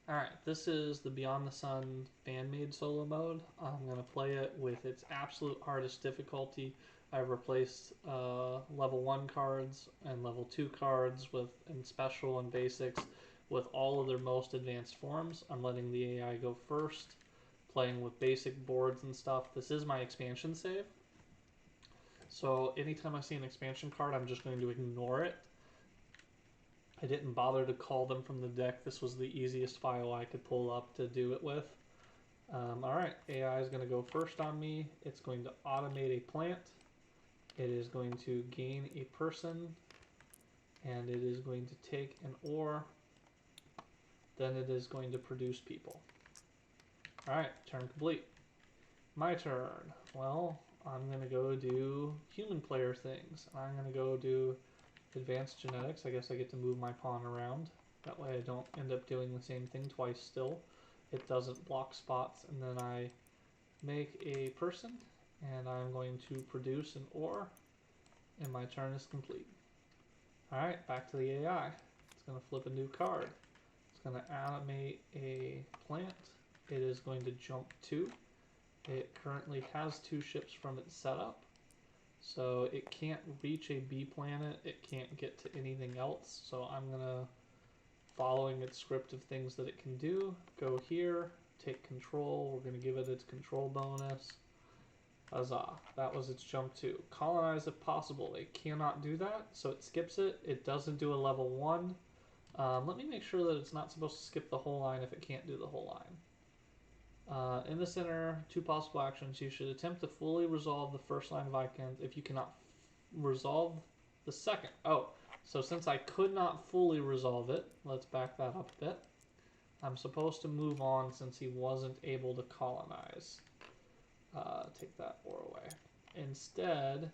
Alright, this is the Beyond the Sun fan-made solo mode. I'm going to play it with its absolute hardest difficulty. I've replaced level 1 cards and level 2 cards with and special and basics with all of their most advanced forms. I'm letting the AI go first, playing with basic boards and stuff. This is my expansion save. So anytime I see an expansion card, I'm just going to ignore it. I didn't bother to call them from the deck. This was the easiest file I could pull up to do it with. Alright, AI is going to go first on me. It's going to automate a plant. It is going to gain a person. And it is going to take an ore. Then it is going to produce people. Alright, turn complete. My turn. Well, I'm going to go do human player things. I'm going to go do advanced genetics. I guess I get to move my pawn around. That way I don't end up doing the same thing twice still. It doesn't block spots. And then I make a person. And I'm going to produce an ore. And my turn is complete. Alright, back to the AI. It's going to flip a new card. It's going to animate a plant. It is going to jump 2. It currently has 2 ships from its setup. So it can't reach a B planet, it can't get to anything else. So I'm gonna, following its script of things that it can do, go here, take control, we're gonna give it its control bonus. Huzzah, that was its jump 2. Colonize if possible, it cannot do that, so it skips it. It doesn't do a level 1. Let me make sure that it's not supposed to skip the whole line if it can't do the whole line. In the center, 2 possible actions. You should attempt to fully resolve the first line of icons. If you cannot resolve the second. Oh, so since I could not fully resolve it, let's back that up a bit. I'm supposed to move on since he wasn't able to colonize. Take that ore away. Instead,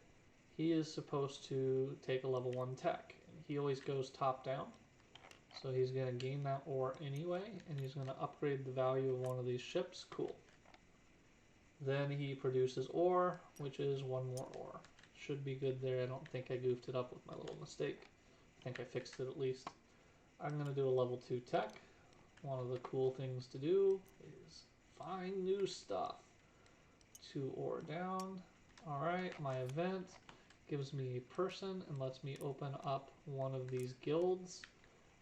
he is supposed to take a level 1 tech. He always goes top down. So he's going to gain that ore anyway, and he's going to upgrade the value of one of these ships. Cool. Then he produces ore, which is 1 more ore. Should be good there. I don't think I goofed it up with my little mistake. I think I fixed it at least. I'm going to do a level 2 tech. One of the cool things to do is find new stuff. 2 ore down. Alright, my event gives me a person and lets me open up one of these guilds.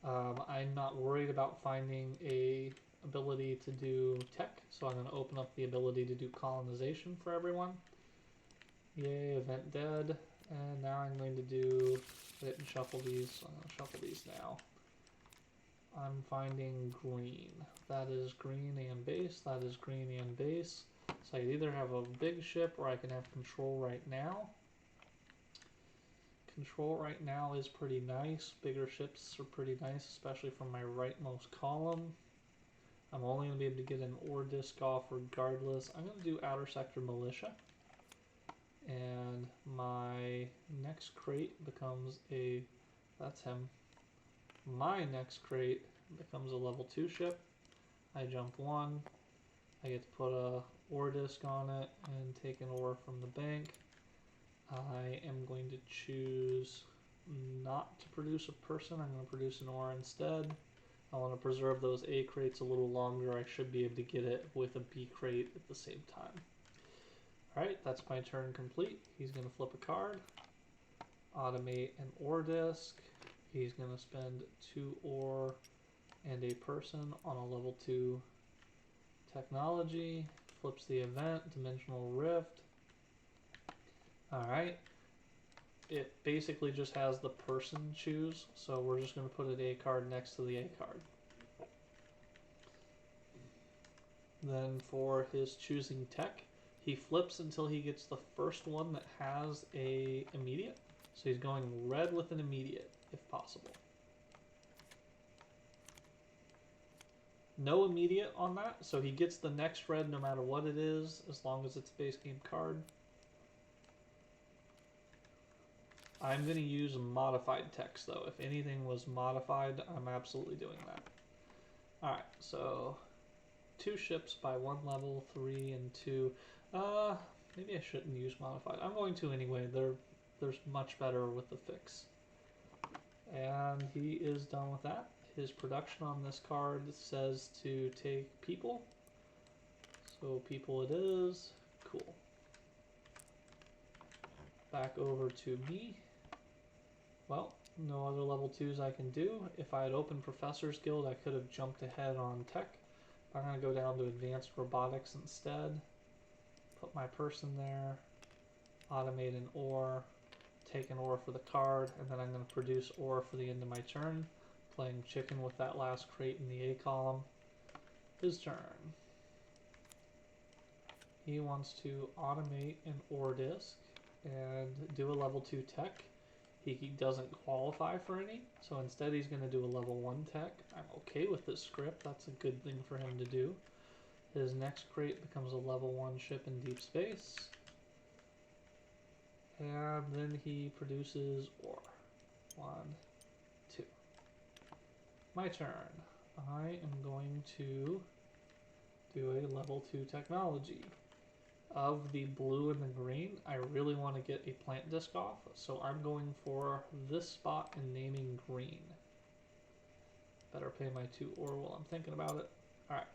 I'm not worried about finding a ability to do tech, so I'm going to open up the ability to do colonization for everyone. Yay, event dead. And now I'm going to do it and shuffle these. I'm going to shuffle these now. I'm finding green. That is green and base. That is green and base. So I either have a big ship or I can have control right now. Control right now is pretty nice. Bigger ships are pretty nice, especially from my rightmost column. I'm only going to be able to get an ore disc off regardless. I'm going to do outer sector militia. And my next crate becomes a, that's him. My next crate becomes a level 2 ship. I jump 1. I get to put a ore disc on it and take an ore from the bank. I am going to choose not to produce a person. I'm going to produce an ore instead. I want to preserve those A crates a little longer. I should be able to get it with a B crate at the same time. Alright, that's my turn complete. He's going to flip a card, automate an ore disc. He's going to spend 2 ore and a person on a level 2 technology. Flips the event, Dimensional Rift. Alright. It basically just has the person choose, so we're just going to put an A card next to the A card. Then for his choosing tech, he flips until he gets the first one that has a immediate. So he's going red with an immediate, if possible. No immediate on that, so he gets the next red no matter what it is, as long as it's a base game card. I'm going to use modified text, though. If anything was modified, I'm absolutely doing that. Alright, so 2 ships by 1 level, 3 and 2. Maybe I shouldn't use modified. I'm going to anyway. There's much better with the fix. And he is done with that. his production on this card says to take people. So people it is. Cool. Back over to me. Well, no other level 2s I can do. If I had opened Professor's Guild, I could have jumped ahead on tech. I'm going to go down to Advanced Robotics instead. Put my person there. Automate an ore. Take an ore for the card. And then I'm going to produce ore for the end of my turn. Playing chicken with that last crate in the A column. His turn. He wants to automate an ore disc and do a level 2 tech. He doesn't qualify for any, so instead he's going to do a level 1 tech. I'm okay with this script, that's a good thing for him to do. His next crate becomes a level 1 ship in deep space. And then he produces ore. 1, 2. My turn. I am going to do a level 2 technology. Of the blue and the green, I really want to get a plant disc off, so I'm going for this spot and naming green. Better pay my 2 ore while I'm thinking about it. Alright.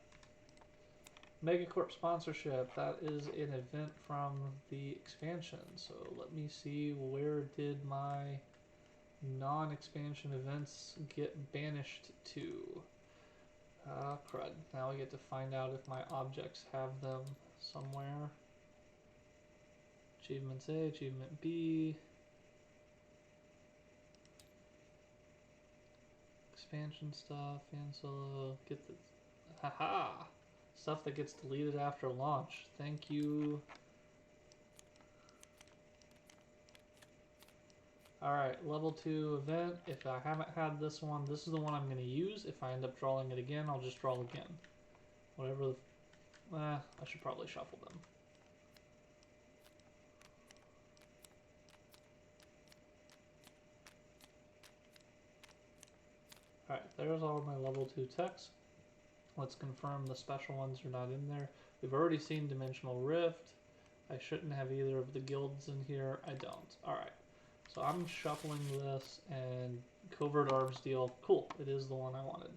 Megacorp sponsorship, that is an event from the expansion, so let me see, where did my non-expansion events get banished to? Crud. Now I get to find out if my objects have them somewhere. Achievements A, Achievement B. Expansion stuff, fan solo, get the... Haha! Stuff that gets deleted after launch. Thank you. Alright, level 2 event. If I haven't had this one, this is the one I'm going to use. If I end up drawing it again, I'll just draw again. Whatever the... I should probably shuffle them. Alright, there's all my level 2 techs. Let's confirm the special ones are not in there. We've already seen Dimensional Rift. I shouldn't have either of the guilds in here. I don't. Alright. So I'm shuffling this, and Covert Arms deal. Cool. It is the one I wanted.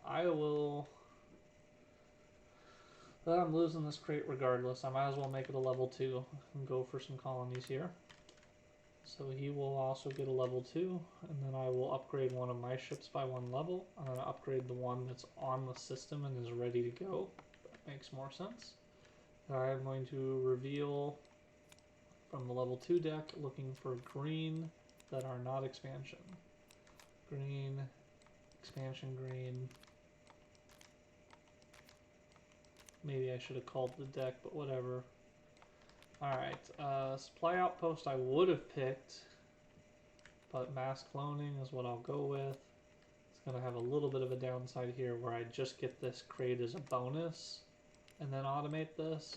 I will... I'm losing this crate regardless. I might as well make it a level 2 and go for some colonies here. So he will also get a level 2, and then I will upgrade one of my ships by 1 level. I'm going to upgrade the one that's on the system and is ready to go. That makes more sense. I'm going to reveal from the level 2 deck, looking for green that are not expansion. Green, expansion green. Maybe I should have called the deck, but whatever. Alright, supply outpost I would have picked, but mass cloning is what I'll go with. It's going to have a little bit of a downside here where I just get this crate as a bonus and then automate this.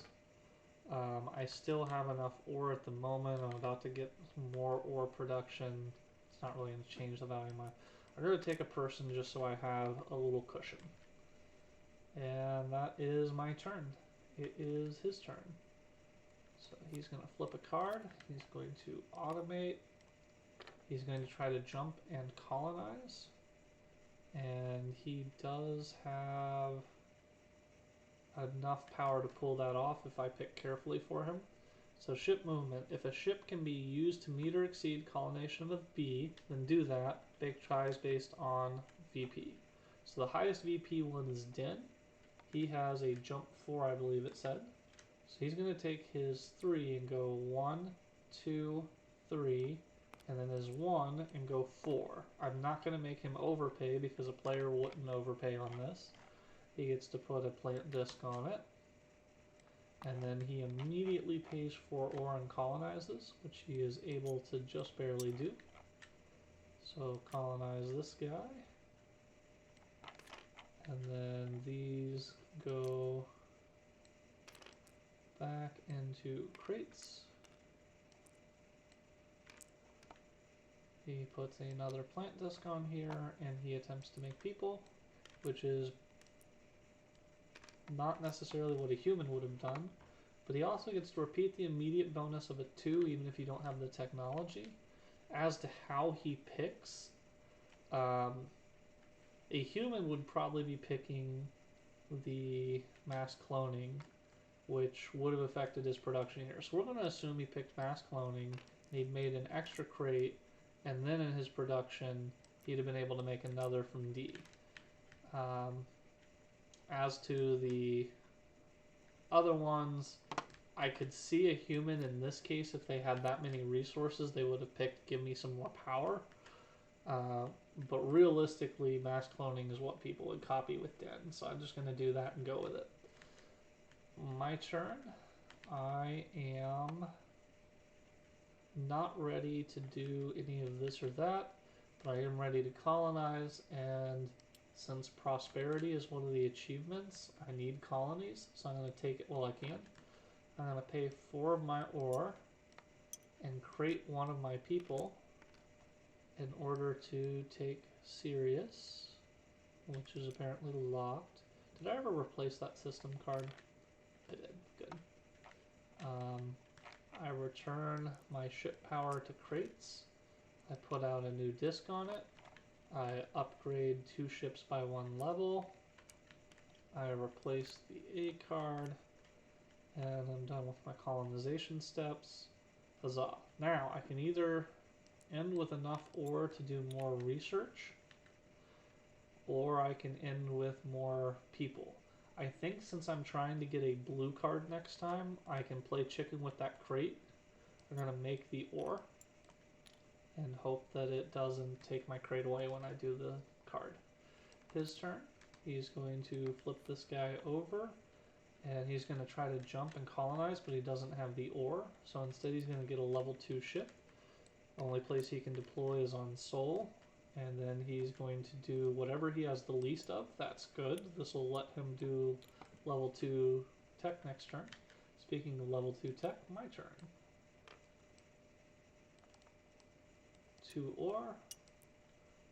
I still have enough ore at the moment. I'm about to get some more ore production. It's not really going to change the value of my... I'm going to take a person just so I have a little cushion. And that is my turn. It is his turn. So he's going to flip a card. He's going to automate. He's going to try to jump and colonize. And he does have enough power to pull that off if I pick carefully for him. So ship movement. If a ship can be used to meet or exceed colonization of B, then do that. Big tries based on VP. So the highest VP one is Den. He has a jump 4, I believe it said. So he's going to take his 3 and go 1, 2, 3, and then his 1 and go 4. I'm not going to make him overpay because a player wouldn't overpay on this. He gets to put a plant disc on it. And then he immediately pays 4 ore and colonizes, which he is able to just barely do. So colonize this guy. And then these go back into crates. He puts another plant disc on here, and he attempts to make people, which is not necessarily what a human would have done, but he also gets to repeat the immediate bonus of a 2, even if you don't have the technology. As to how he picks, A human would probably be picking the mass cloning, which would have affected his production here. So we're going to assume he picked mass cloning, and he'd made an extra crate, and then in his production, he'd have been able to make another from D. As to the other ones, I could see a human in this case, if they had that many resources, they would have picked give me some more power. But realistically, mass cloning is what people would copy with Den, so I'm just going to do that and go with it. My turn. I am not ready to do any of this or that, but I am ready to colonize, and since prosperity is one of the achievements, I need colonies, so I'm going to take it while I can. I'm going to pay 4 of my ore and create 1 of my people in order to take Sirius, which is apparently locked. Did I ever replace that system card? I did. Good. I return my ship power to crates. I put out a new disc on it. I upgrade 2 ships by 1 level. I replace the A card. And I'm done with my colonization steps. Huzzah. Now, I can either end with enough ore to do more research, or I can end with more people. I think since I'm trying to get a blue card next time, I can play chicken with that crate. I'm going to make the ore and hope that it doesn't take my crate away when I do the card. His turn. He's going to flip this guy over, and he's going to try to jump and colonize, but he doesn't have the ore, so instead he's going to get a level 2 ship. The only place he can deploy is on Sol, and then he's going to do whatever he has the least of. That's good. This will let him do level 2 tech next turn. Speaking of level 2 tech, my turn. 2 ore,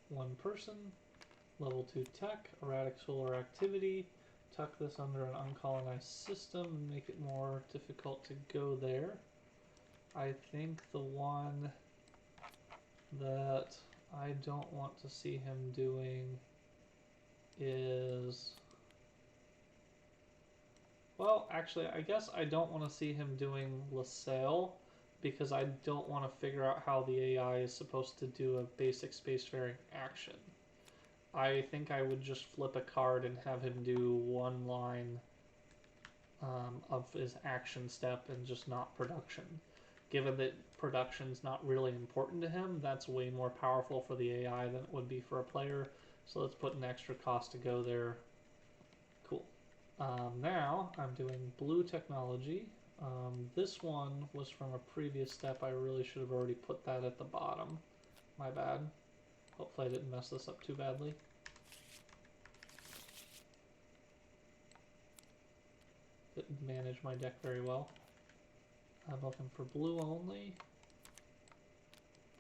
1 person, level 2 tech, erratic solar activity. Tuck this under an uncolonized system and make it more difficult to go there. I think the one that I don't want to see him doing is... Well, actually, I guess I don't want to see him doing LaSalle, because I don't want to figure out how the AI is supposed to do a basic spacefaring action. I think I would just flip a card and have him do 1 line of his action step and just not production. Given that production's not really important to him, that's way more powerful for the AI than it would be for a player. So let's put an extra cost to go there. Cool. Now I'm doing blue technology. This one was from a previous step. I really should have already put that at the bottom. My bad. Hopefully I didn't mess this up too badly. Didn't manage my deck very well. I'm looking for blue only.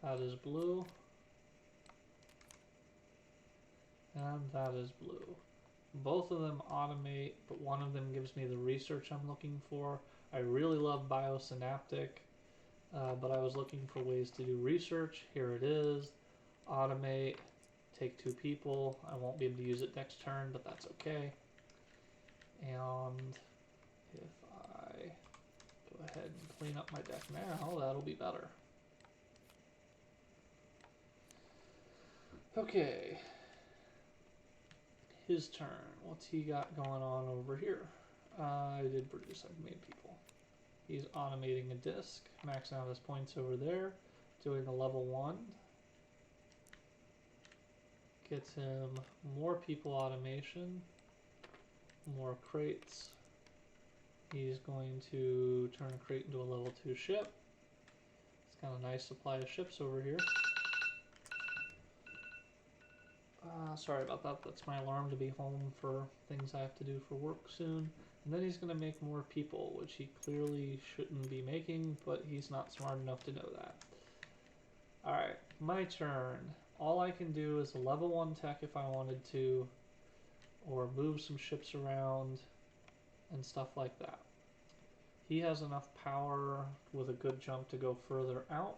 That is blue. And that is blue. Both of them automate, but one of them gives me the research I'm looking for. I really love Biosynaptic, but I was looking for ways to do research. Here it is. Automate, take 2 people. I won't be able to use it next turn, but that's okay. And if I go ahead and clean up my deck now, that'll be better. Okay. His turn. What's he got going on over here? I did produce, I've made people. He's automating a disc, maxing out his points over there, doing a level 1. Gets him more people automation, more crates. He's going to turn a crate into a level 2 ship. It's got a nice supply of ships over here. Sorry about that. That's my alarm to be home for things I have to do for work soon. And then he's going to make more people, which he clearly shouldn't be making, but he's not smart enough to know that. Alright, my turn. All I can do is a level 1 tech if I wanted to, or move some ships around and stuff like that. He has enough power with a good jump to go further out,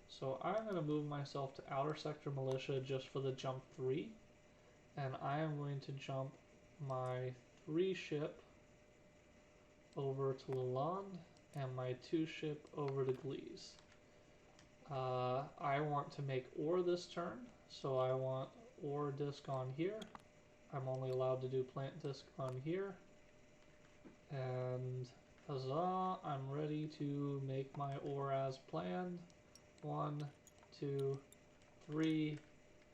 so I'm going to move myself to Outer Sector Militia just for the jump 3. and I am going to jump my 3 ship over to Lalande and my 2 ship over to Gliese. I want to make ore this turn, so I want ore disc on here. I'm only allowed to do plant disc on here. And huzzah, I'm ready to make my ore as planned. 1, 2, 3.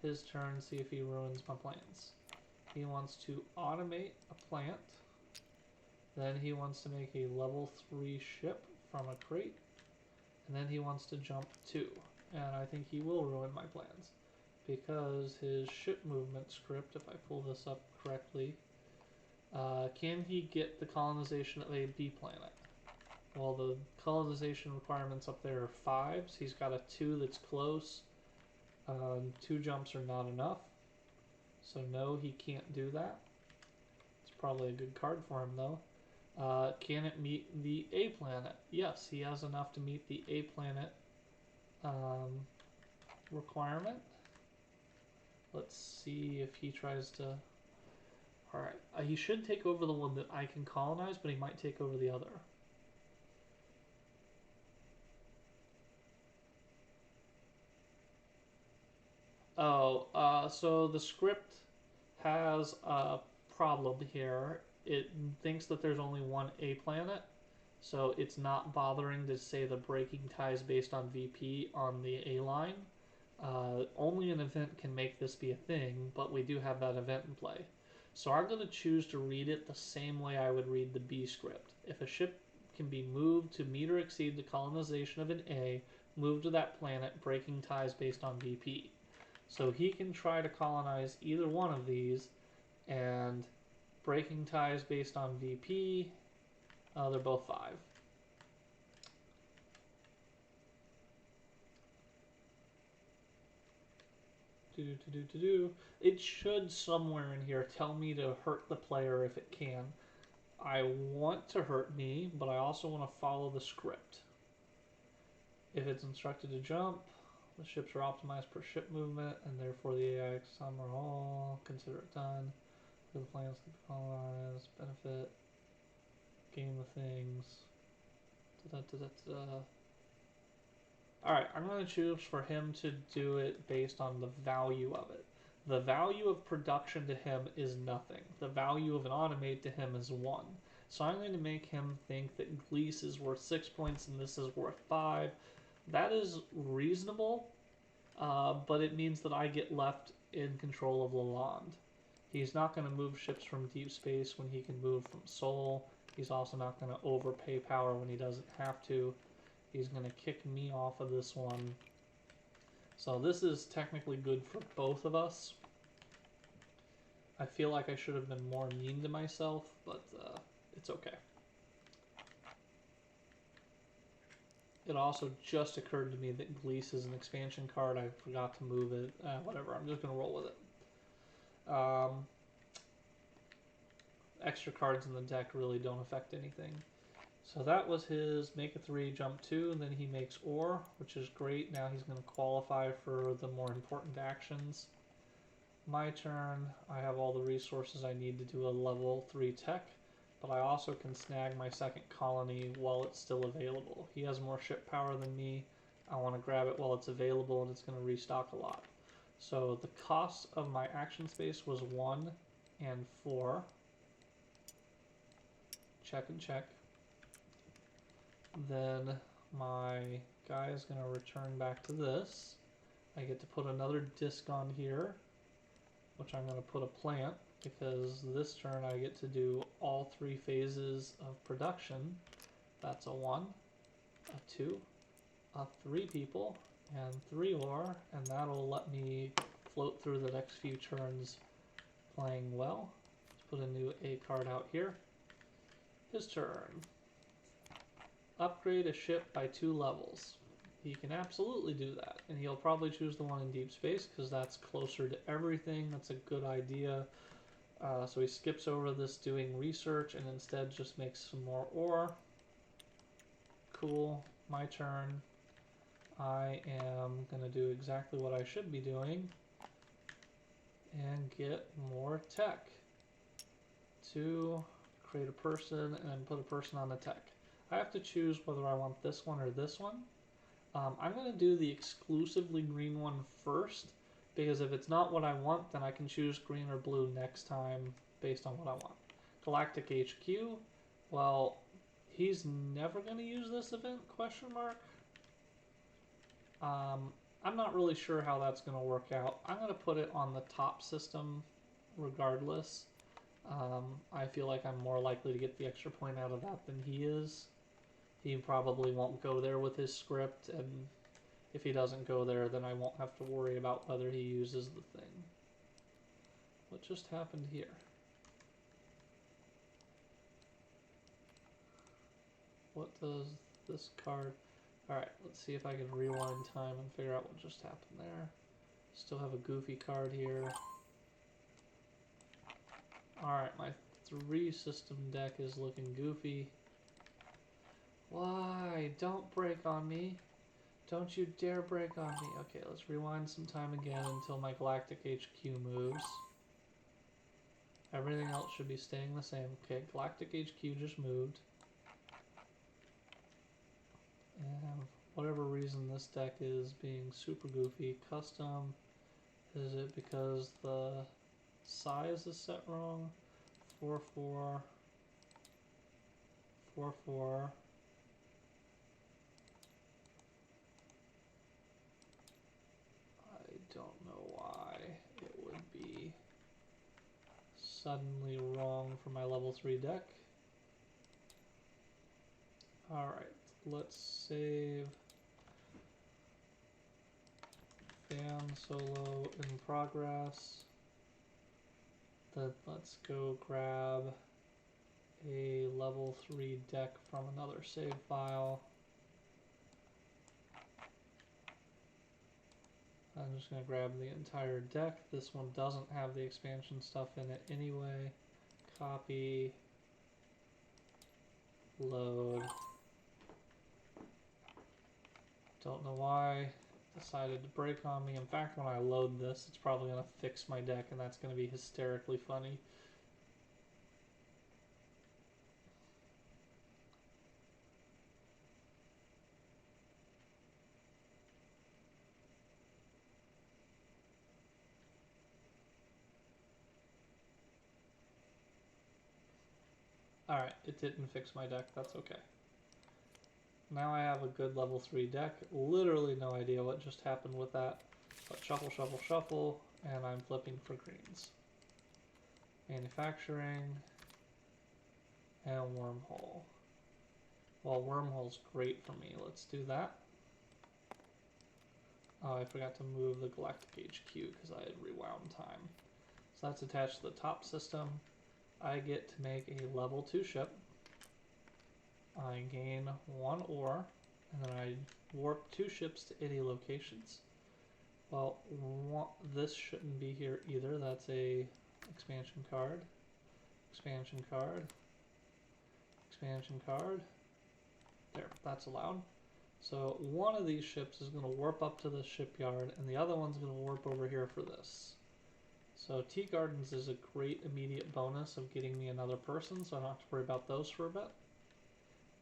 His turn, see if he ruins my plans. He wants to automate a plant. Then he wants to make a level 3 ship from a crate. And then he wants to jump 2. And I think he will ruin my plans. Because his ship movement script, if I pull this up correctly, can he get the colonization of a B planet? Well, the colonization requirements up there are 5s. He's got a 2 that's close. 2 jumps are not enough. So no, he can't do that. It's probably a good card for him, though. Can it meet the A planet? Yes, he has enough to meet the A planet requirement. Let's see if he tries to... Alright, he should take over the one that I can colonize, but he might take over the other. Oh, so the script has a problem here. It thinks that there's only one A planet, so it's not bothering to say the breaking ties based on VP on the A line. Only an event can make this be a thing, but we do have that event in play. So I'm going to choose to read it the same way I would read the B script. If a ship can be moved to meet or exceed the colonization of an A, move to that planet, breaking ties based on VP. So he can try to colonize either one of these, and breaking ties based on VP, they're both 5. It should somewhere in here tell me to hurt the player if it can. I want to hurt me, but I also want to follow the script. If it's instructed to jump, the ships are optimized per ship movement, and therefore the AI some are all consider it done. The plans can be colonized, benefit, game of things. Alright, I'm going to choose for him to do it based on the value of it. The value of production to him is nothing. The value of an automate to him is 1. So I'm going to make him think that Gliese is worth 6 points and this is worth 5. That is reasonable, but it means that I get left in control of Lalande. He's not going to move ships from deep space when he can move from Sol. He's also not going to overpay power when he doesn't have to. He's going to kick me off of this one. So this is technically good for both of us. I feel like I should have been more mean to myself, but it's okay. It also just occurred to me that Gliese is an expansion card. I forgot to move it. Whatever, I'm just going to roll with it. Extra cards in the deck really don't affect anything. So that was his make a 3, jump 2, and then he makes ore, which is great. Now he's going to qualify for the more important actions. My turn, I have all the resources I need to do a level 3 tech, but I also can snag my second colony while it's still available. He has more ship power than me. I want to grab it while it's available, and it's going to restock a lot. So the cost of my action space was 1 and 4. Check and check. Then my guy is going to return back to this. I get to put another disc on here, which I'm going to put a plant, because this turn I get to do all 3 phases of production. That's a 1, a 2, a 3 people, and 3 ore, and that'll let me float through the next few turns playing well. Let's put a new A card out here. His turn. Upgrade a ship by 2 levels. He can absolutely do that, and he'll probably choose the one in deep space because that's closer to everything. That's a good idea. So he skips over this doing research and instead just makes some more ore. Cool. My turn. I am going to do exactly what I should be doing. and get more tech. 2, create a person, and put a person on the tech. I have to choose whether I want this one or this one. I'm going to do the exclusively green one first, because if it's not what I want, then I can choose green or blue next time based on what I want. Galactic HQ, well, he's never going to use this event, question mark? I'm not really sure how that's going to work out. I'm going to put it on the top system regardless. I feel like I'm more likely to get the extra point out of that than he is. He probably won't go there with his script, and if he doesn't go there, then I won't have to worry about whether he uses the thing. What just happened here? What does this card... Alright, let's see if I can rewind time and figure out what just happened there. Still have a goofy card here. Alright, my 3 system deck is looking goofy. Why? Don't break on me. Don't you dare break on me. Okay, let's rewind some time again until my Galactic HQ moves. Everything else should be staying the same. Okay, Galactic HQ just moved. And whatever reason this deck is being super goofy. Custom, is it because the size is set wrong? 4-4, 4-4. I don't know why it would be suddenly wrong for my level 3 deck. Alright, let's save fan solo in progress. Then let's go grab a level 3 deck from another save file. I'm just going to grab the entire deck. This one doesn't have the expansion stuff in it anyway. Copy. Load. Don't know why it decided to break on me. In fact, when I load this, it's probably going to fix my deck, and that's going to be hysterically funny. Alright, it didn't fix my deck. That's okay. Now I have a good level 3 deck. Literally no idea what just happened with that. But shuffle, shuffle, shuffle, and I'm flipping for greens. Manufacturing, and wormhole. Well, wormhole's great for me. Let's do that. Oh, I forgot to move the Galactic HQ because I had rewound time. So that's attached to the top system. I get to make a level 2 ship. I gain 1 ore, and then I warp 2 ships to any locations. Well, this shouldn't be here either. That's a expansion card. Expansion card. Expansion card. There, that's allowed. So one of these ships is going to warp up to the shipyard, and the other one's going to warp over here for this. So Tea Gardens is a great immediate bonus of getting me another person, so I don't have to worry about those for a bit.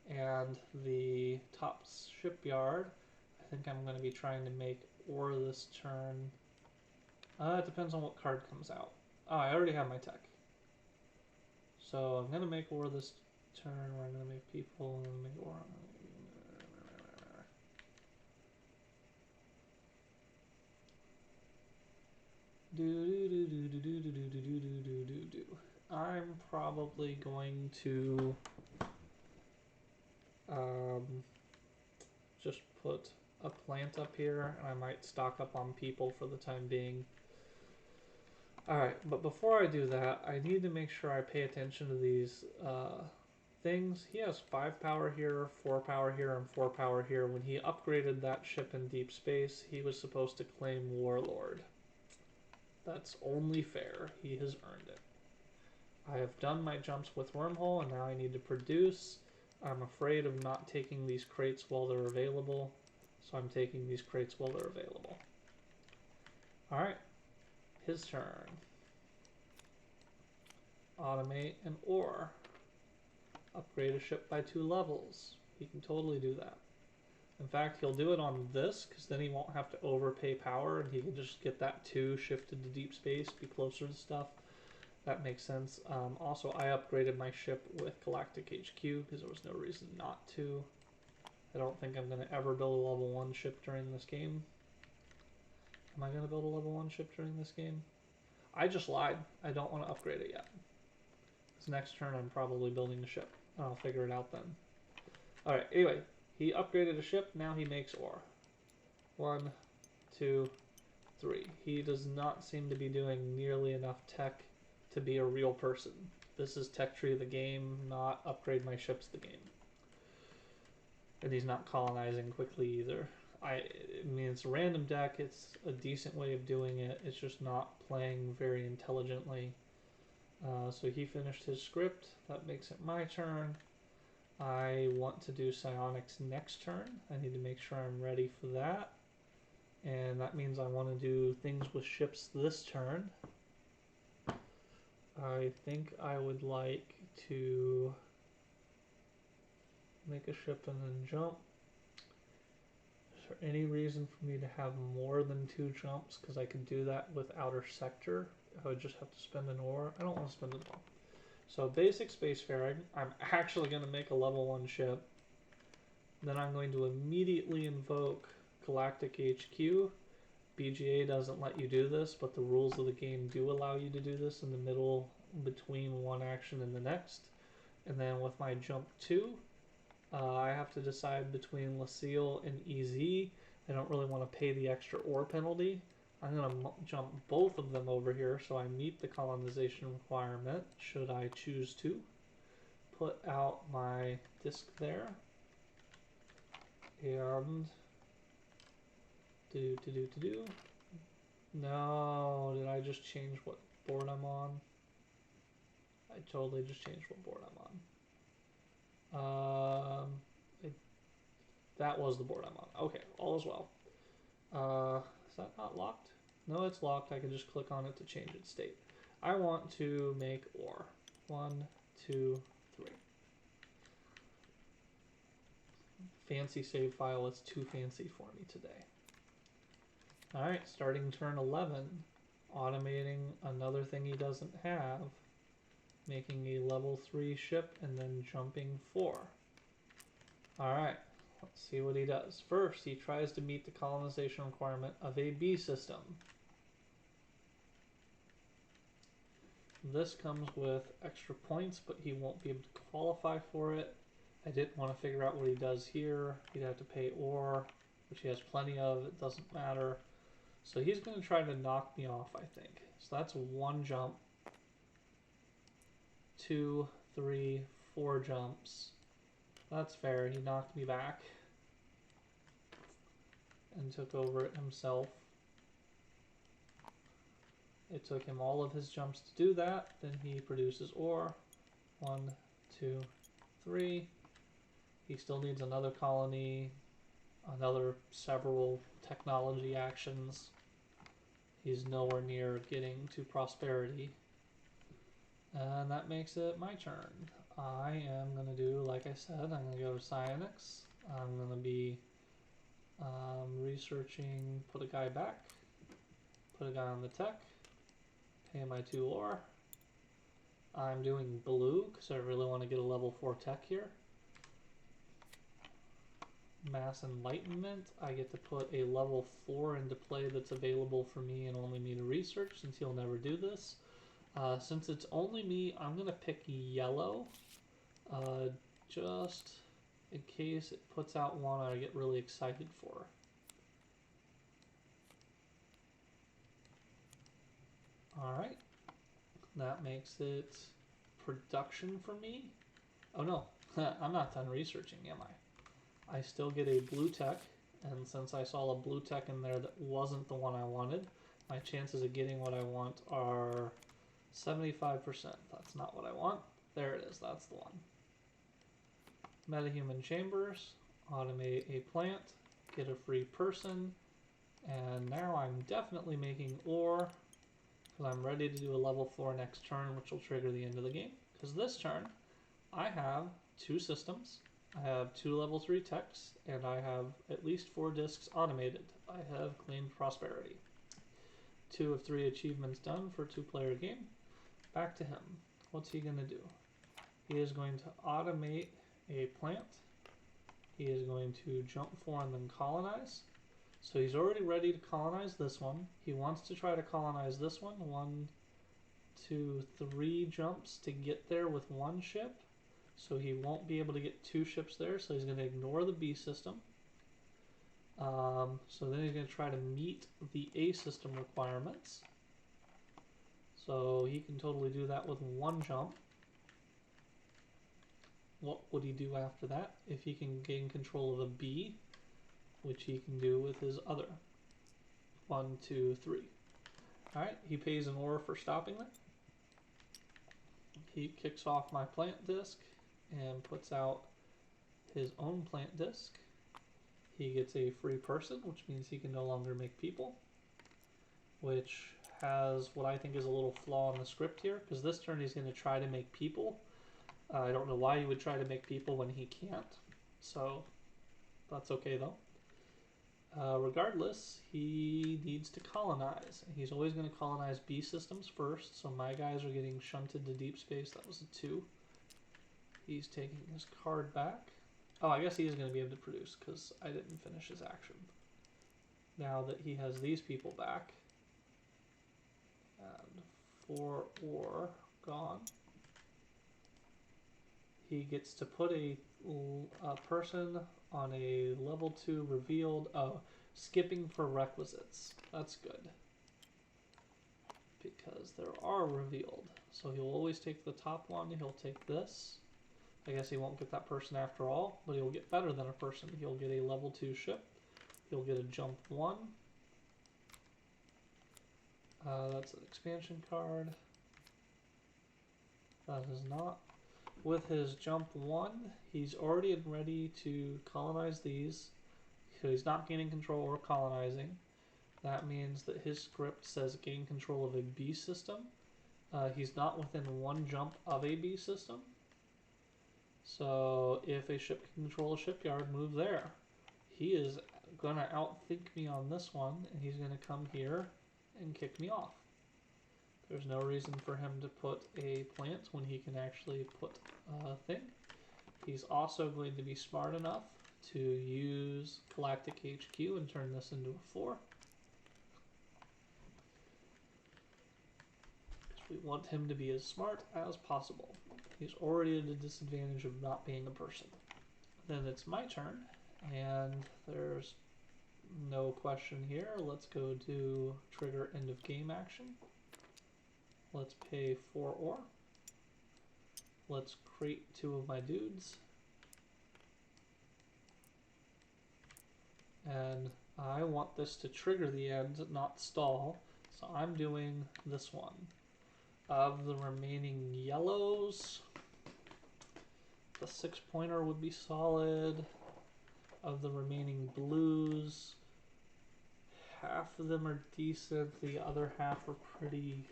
And the top shipyard, I think I'm going to be trying to make ore this turn. It depends on what card comes out. Oh, I already have my tech. So I'm going to make ore this turn, where I'm going to make people, and then make ore. I'm probably going to just put a plant up here, and I might stock up on people for the time being. Alright, but before I do that, I need to make sure I pay attention to these things. He has 5 power here, 4 power here, and 4 power here. When he upgraded that ship in deep space, he was supposed to claim Warlord. That's only fair. He has earned it. I have done my jumps with Wormhole, and now I need to produce. I'm afraid of not taking these crates while they're available, so I'm taking these crates while they're available. Alright. His turn. Automate an ore. Upgrade a ship by 2 levels. He can totally do that. In fact, he'll do it on this, because then he won't have to overpay power, and he can just get that 2 shifted to deep space, be closer to stuff. That makes sense. Also, I upgraded my ship with Galactic HQ, because there was no reason not to. I don't think I'm going to ever build a level 1 ship during this game. Am I going to build a level 1 ship during this game? I just lied. I don't want to upgrade it yet. This next turn I'm probably building a ship. I'll figure it out then. Alright, anyway. He upgraded a ship, now he makes ore. 1, 2, 3. He does not seem to be doing nearly enough tech to be a real person. This is tech tree of the game, not upgrade my ships the game. And he's not colonizing quickly either. I mean, it's a random deck, it's a decent way of doing it, it's just not playing very intelligently. So he finished his script, that makes it my turn. I want to do psionics next turn. I need to make sure I'm ready for that. And that means I want to do things with ships this turn. I think I would like to make a ship and then jump. Is there any reason for me to have more than 2 jumps? Because I could do that with outer sector. I would just have to spend an ore. I don't want to spend it all. So basic spacefaring, I'm actually going to make a level 1 ship. Then I'm going to immediately invoke Galactic HQ. BGA doesn't let you do this, but the rules of the game do allow you to do this in the middle between one action and the next. And then with my jump 2, I have to decide between Lucille and EZ. I don't really want to pay the extra ore penalty. I'm going to jump both of them over here so I meet the colonization requirement, should I choose to. Put out my disc there. And... No, did I just change what board I'm on? I totally just changed what board I'm on. That was the board I'm on. Okay, all is well. Is that not locked? No, it's locked. I can just click on it to change its state. I want to make ore. 1, 2, 3. Fancy save file. It's too fancy for me today. Alright, starting turn 11. Automating another thing he doesn't have. Making a level 3 ship and then jumping 4. Alright. Let's see what he does. First, he tries to meet the colonization requirement of a B system. This comes with extra points, but he won't be able to qualify for it. I didn't want to figure out what he does here. He'd have to pay ore, which he has plenty of. It doesn't matter. So he's going to try to knock me off, I think. So that's 1 jump. 2, 3, 4 jumps. That's fair. He knocked me back and took over it himself. It took him all of his jumps to do that. Then he produces ore. 1, 2, 3. He still needs another colony, another several technology actions. He's nowhere near getting to prosperity. And that makes it my turn. I am going to do, like I said, I'm going to go to psionics. I'm going to be researching, put a guy back, put a guy on the tech, pay my 2 ore. I'm doing blue because I really want to get a level 4 tech here. Mass Enlightenment, I get to put a level 4 into play that's available for me and only me to research, since he'll never do this. Since it's only me, I'm going to pick yellow, just in case it puts out one I get really excited for. Alright, that makes it production for me. Oh no, I'm not done researching, am I? I still get a blue tech, and since I saw a blue tech in there that wasn't the one I wanted, my chances of getting what I want are 75%. That's not what I want. There it is, that's the one. Metahuman Chambers, automate a plant, get a free person, and now I'm definitely making ore. because I'm ready to do a level 4 next turn, which will trigger the end of the game. Because this turn, I have 2 systems, I have 2 level 3 techs, and I have at least 4 discs automated. I have claimed prosperity. 2 of 3 achievements done for a 2-player game. Back to him. What's he going to do? He is going to automate a plant. He is going to jump 4 and then colonize. So he's already ready to colonize this one. He wants to try to colonize this one. 1, 2, 3 jumps to get there with 1 ship. So he won't be able to get 2 ships there, so he's going to ignore the B system. So then he's going to try to meet the A system requirements. So he can totally do that with 1 jump. What would he do after that? If he can gain control of a B, which he can do with his other. 1, 2, 3. Alright, he pays an ore for stopping that. He kicks off my plant disc and puts out his own plant disc. He gets a free person, which means he can no longer make people, which has what I think is a little flaw in the script here, because this turn he's going to try to make people. I don't know why he would try to make people when he can't, so that's okay though. Regardless, he needs to colonize. He's always going to colonize B systems first, so my guys are getting shunted to deep space. That was a 2. He's taking his card back. Oh, I guess he is going to be able to produce because I didn't finish his action. Now that he has these people back, and 4 ore gone, he gets to put a person on a level 2 revealed. Oh, skipping for requisites. That's good, because there are revealed. So he'll always take the top one. He'll take this. I guess he won't get that person after all, but he'll get better than a person. He'll get a level 2 ship. He'll get a jump 1. That's an expansion card. That is not. With his jump 1, he's already ready to colonize these. So he's not gaining control or colonizing. That means that his script says gain control of a B system. He's not within 1 jump of a B system. So if a ship can control a shipyard, move there. He is going to outthink me on this one, and he's going to come here and kick me off. There's no reason for him to put a plant when he can actually put a thing. He's also going to be smart enough to use Galactic HQ and turn this into a 4. We want him to be as smart as possible. He's already at a disadvantage of not being a person. Then it's my turn, and there's no question here. Let's go do trigger end of game action. Let's pay 4 ore. Let's crate 2 of my dudes. And I want this to trigger the end, not stall. So I'm doing this one. Of the remaining yellows, the 6-pointer would be solid. Of the remaining blues, half of them are decent. The other half are pretty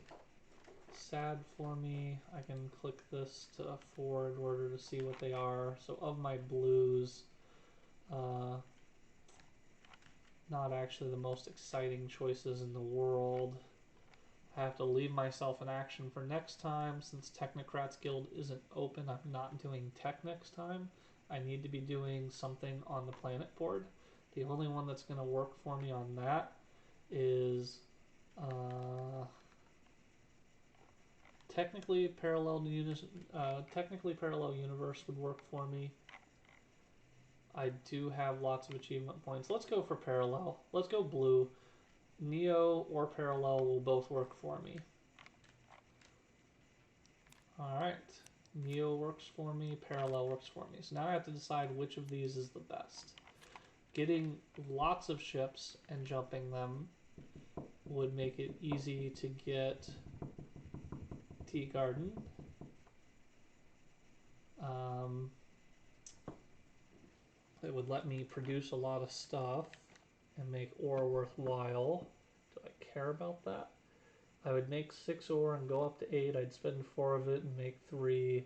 sad for me. I can click this to 4 in order to see what they are. So of my blues, not actually the most exciting choices in the world. I have to leave myself an action for next time. Since Technocrats Guild isn't open, I'm not doing tech next time. I need to be doing something on the planet board. The only one that's going to work for me on that is technically parallel universe would work for me. I do have lots of achievement points. Let's go for parallel. Let's go blue. Neo or parallel will both work for me. Alright. Neo works for me, parallel works for me. So now I have to decide which of these is the best. Getting lots of ships and jumping them would make it easy to get Tea Garden. It would let me produce a lot of stuff and make ore worthwhile. Do I care about that? I would make 6 ore and go up to 8. I'd spend 4 of it and make 3.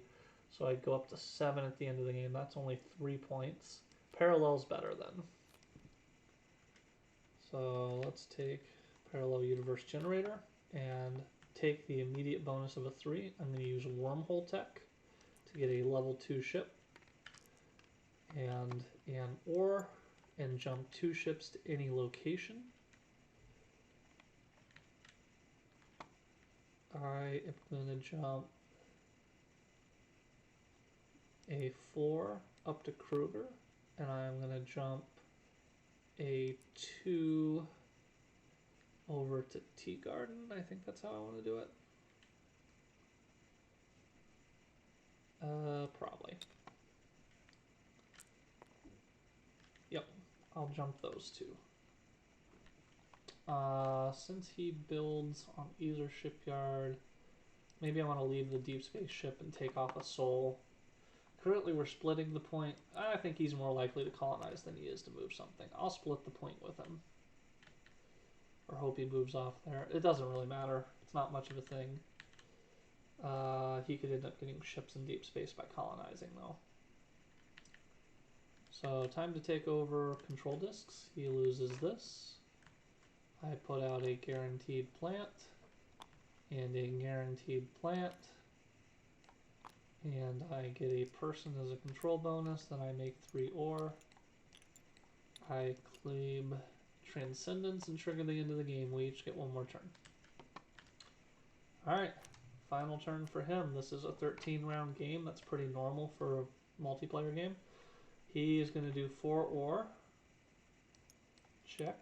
So I'd go up to 7 at the end of the game. That's only 3 points. Parallel's better then. So let's take Parallel Universe Generator and take the immediate bonus of a 3. I'm going to use Wormhole Tech to get a level 2 ship and an ore and jump 2 ships to any location. I am going to jump a 4 up to Kruger, and I'm going to jump a 2 over to Tea Garden. I think that's how I want to do it. Probably. Yep, I'll jump those 2. Since he builds on Aether Shipyard, maybe I want to leave the Deep Space ship and take off a soul. Currently we're splitting the point. I think he's more likely to colonize than he is to move something. I'll split the point with him. Or hope he moves off there. It doesn't really matter. It's not much of a thing. He could end up getting ships in deep space by colonizing, though. So, time to take over control discs. He loses this. I put out a guaranteed plant and a guaranteed plant. And I get a person as a control bonus. Then I make 3 ore. I claim Transcendence and trigger the end of the game. We each get 1 more turn. Alright, final turn for him. This is a 13-round game. That's pretty normal for a multiplayer game. He is going to do 4 ore. Check.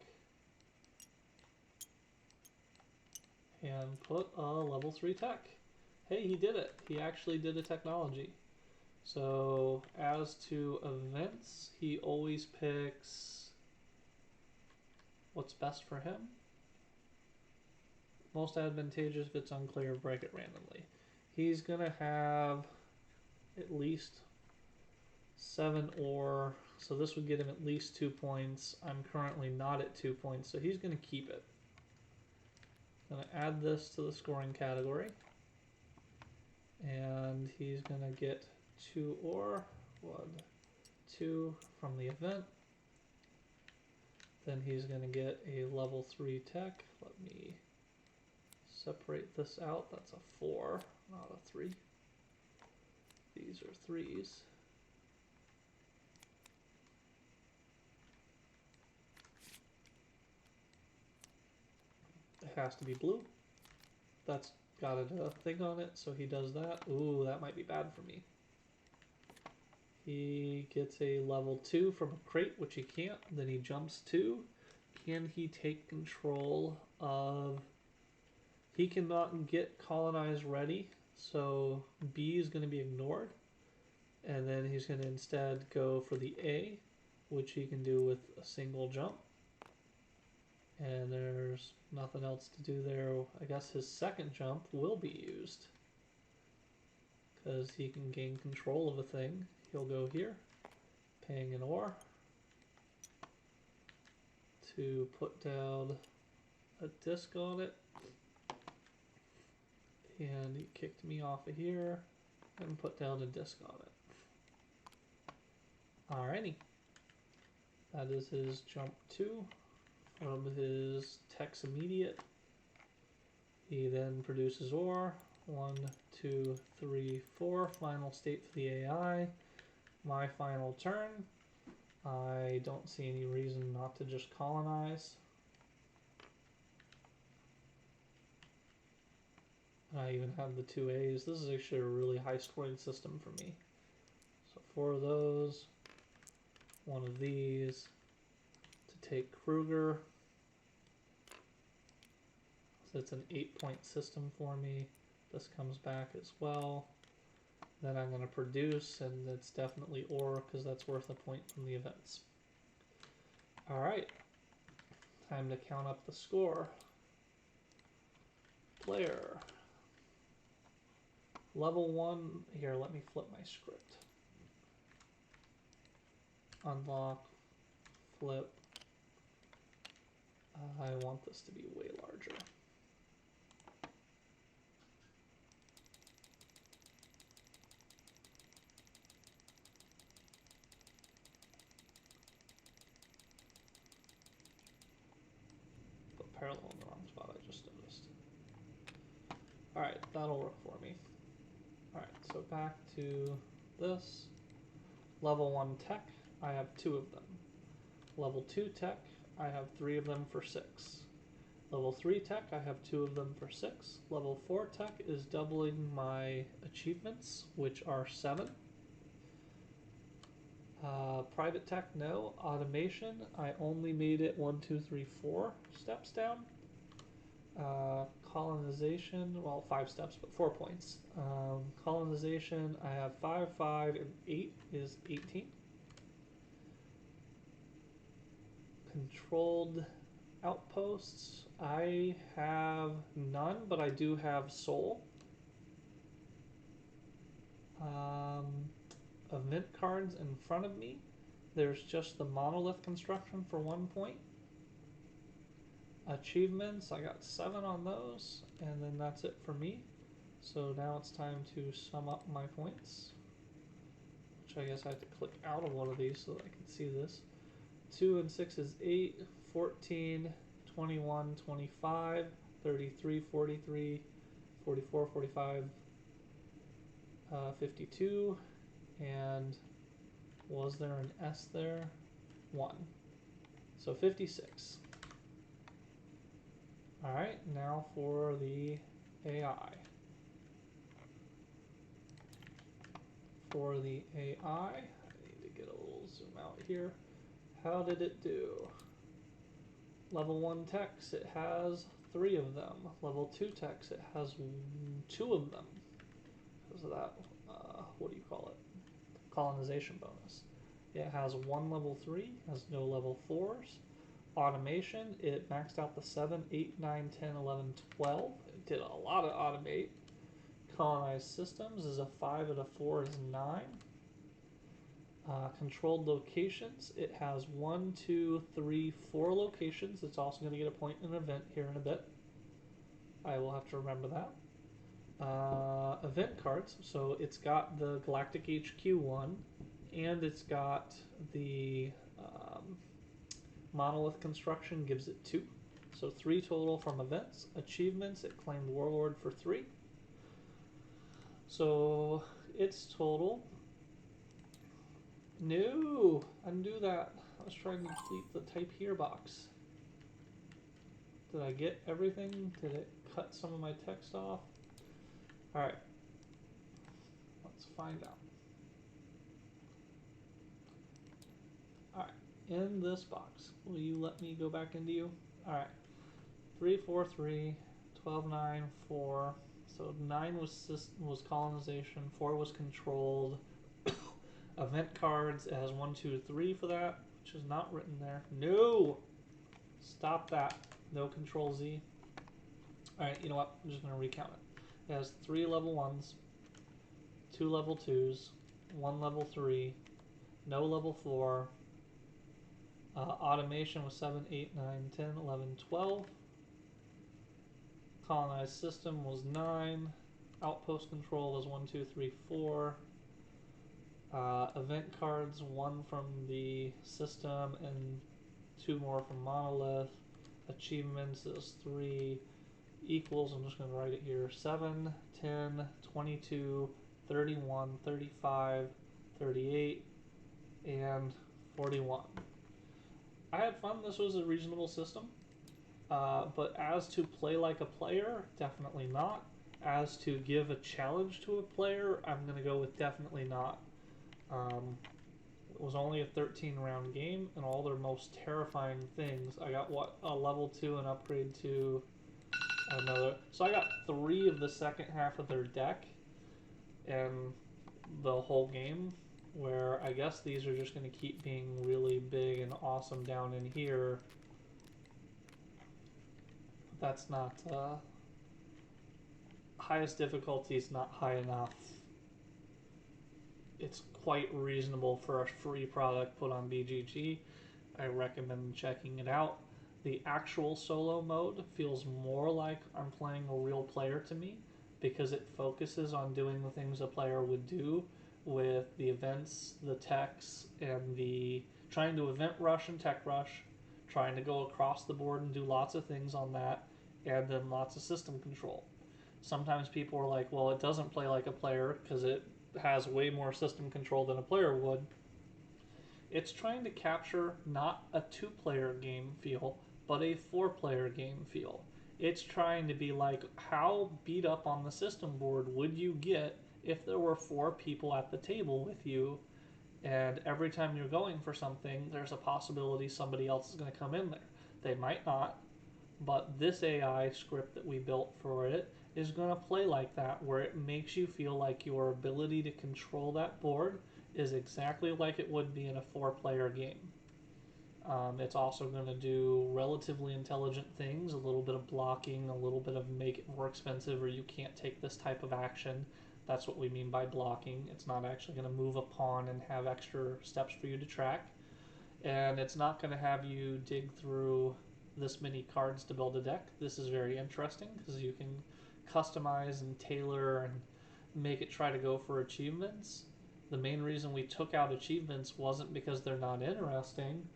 And put a level 3 tech. Hey, he did it. He actually did a technology. So, as to events, he always picks what's best for him. Most advantageous if it's unclear, break it randomly. He's going to have at least 7 ore, so this would get him at least 2 points. I'm currently not at 2 points, so he's going to keep it. I'm going to add this to the scoring category. And he's going to get 2 ore, 1, 2 from the event. Then he's going to get a level 3 tech. Let me separate this out. That's a 4, not a 3. These are 3s. It has to be blue. That's got a thing on it, so he does that. Ooh, that might be bad for me. He gets a level 2 from a crate, which he can't. Then he jumps 2. Can he take control of... He cannot get colonized ready, so B is going to be ignored. And then he's going to instead go for the A, which he can do with a single jump. And there's nothing else to do there. I guess his second jump will be used, because he can gain control of a thing. He'll go here, paying an ore to put down a disc on it. And he kicked me off of here and put down a disc on it. Alrighty. That is his jump 2 from his tech's immediate. He then produces ore. 1, 2, 3, 4. Final state for the AI. My final turn. I don't see any reason not to just colonize. I even have the 2 A's. This is actually a really high scoring system for me. So 4 of those. 1 of these to take Kruger. So it's an 8-point system for me. This comes back as well. Then I'm going to produce, and it's definitely ore because that's worth a point from the events. Alright, time to count up the score. Player. Level 1, here, let me flip my script. Unlock, flip. I want this to be way larger. parallel in the wrong spot, I just noticed. Alright, that'll work for me. Alright, so back to this. Level 1 tech, I have 2 of them. Level 2 tech, I have 3 of them for 6. Level 3 tech, I have 2 of them for 6. Level 4 tech is doubling my achievements, which are 7. Private tech, no. Automation, I only made it 1, 2, 3, 4 steps down. Colonization, well, 5 steps, but 4 points. Colonization, I have 5, 5, and 8 is 18. Controlled outposts, I have none, but I do have soul. Event cards in front of me, there's just the monolith construction for 1 point. Achievements, I got 7 on those, and then that's it for me. So now it's time to sum up my points, which I guess I have to click out of one of these so that I can see this. 2 and 6 is 8, 14, 21, 25, 33, 43, 44, 45, 52, and was there an S there? 1. So 56. Alright, now for the AI. For the AI, I need to get a little zoom out here. How did it do? Level 1 techs, it has 3 of them. Level 2 techs, it has 2 of them. Because of that, what do you call it? Colonization bonus. It has 1 level 3, has no level 4s. Automation, it maxed out the 7, 8, 9, 10, 11, 12. It did a lot of automate. Colonized systems is a 5 and a 4 is 9. Controlled locations, it has 1, 2, 3, 4 locations. It's also going to get a point in an event here in a bit. I will have to remember that. Event cards, so it's got the Galactic HQ 1, and it's got the monolith construction, gives it 2. So 3 total from events. Achievements, it claimed Warlord for 3. So its total. No, undo that. I was trying to complete the type here box. Did I get everything? Did it cut some of my text off? Alright. Let's find out. Alright. In this box, will you let me go back into you? Alright. 3, 4, 3, 12, 9, 4. So 9 was colonization, 4 was controlled. Event cards, it has 1, 2, 3 for that, which is not written there. No! Stop that. No control Z. Alright, you know what? I'm just going to recount it. It has 3 level 1s, 2 level 2s, 1 level 3, no level 4. Automation was 7, 8, 9, 10, 11, 12. Colonized system was 9. Outpost control was 1, 2, 3, 4. Event cards, 1 from the system and 2 more from Monolith. Achievements is 3 equals, I'm just going to write it here, 7, 10, 22, 31, 35, 38, and 41. I had fun. This was a reasonable system. But as to play like a player, definitely not. As to give a challenge to a player, I'm going to go with definitely not. It was only a 13-round game, and all their most terrifying things. I got, what, a level 2 and upgrade to another. So I got 3 of the second half of their deck and the whole game, where I guess these are just going to keep being really big and awesome down in here. That's not, highest difficulty is not high enough. It's quite reasonable for a free product put on BGG. I recommend checking it out. The actual solo mode feels more like I'm playing a real player to me, because it focuses on doing the things a player would do with the events, the techs, and the trying to event rush and tech rush, trying to go across the board and do lots of things on that, and then lots of system control. Sometimes people are like, well, it doesn't play like a player because it has way more system control than a player would. It's trying to capture not a 2-player game feel, but a 4-player game feel. It's trying to be like, how beat up on the system board would you get if there were 4 people at the table with you, and every time you're going for something, there's a possibility somebody else is going to come in there. They might not, but this AI script that we built for it is going to play like that, where it makes you feel like your ability to control that board is exactly like it would be in a 4-player game. It's also going to do relatively intelligent things, a little bit of blocking, a little bit of make it more expensive, or you can't take this type of action. That's what we mean by blocking. It's not actually going to move a pawn and have extra steps for you to track. And it's not going to have you dig through this many cards to build a deck. This is very interesting because you can customize and tailor and make it try to go for achievements. The main reason we took out achievements wasn't because they're not interesting,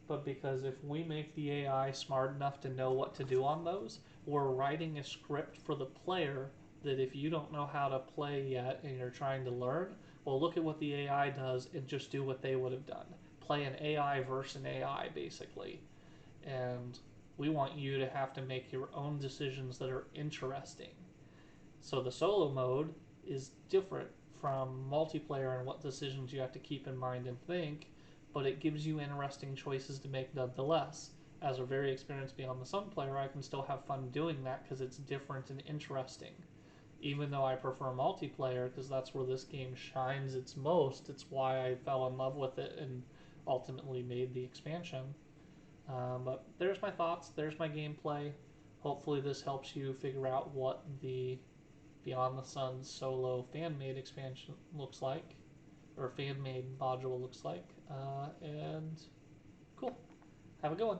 but because if we make the AI smart enough to know what to do on those, we're writing a script for the player that if you don't know how to play yet and you're trying to learn, well, look at what the AI does and just do what they would have done. Play an AI versus an AI, basically. And we want you to have to make your own decisions that are interesting. So the solo mode is different from multiplayer and what decisions you have to keep in mind and think, but it gives you interesting choices to make nonetheless. As a very experienced Beyond the Sun player, I can still have fun doing that because it's different and interesting. Even though I prefer multiplayer because that's where this game shines its most, it's why I fell in love with it and ultimately made the expansion. But there's my thoughts, there's my gameplay. Hopefully, this helps you figure out what the Beyond the Sun solo fan made expansion looks like, or fan made module looks like. And cool. Have a good one.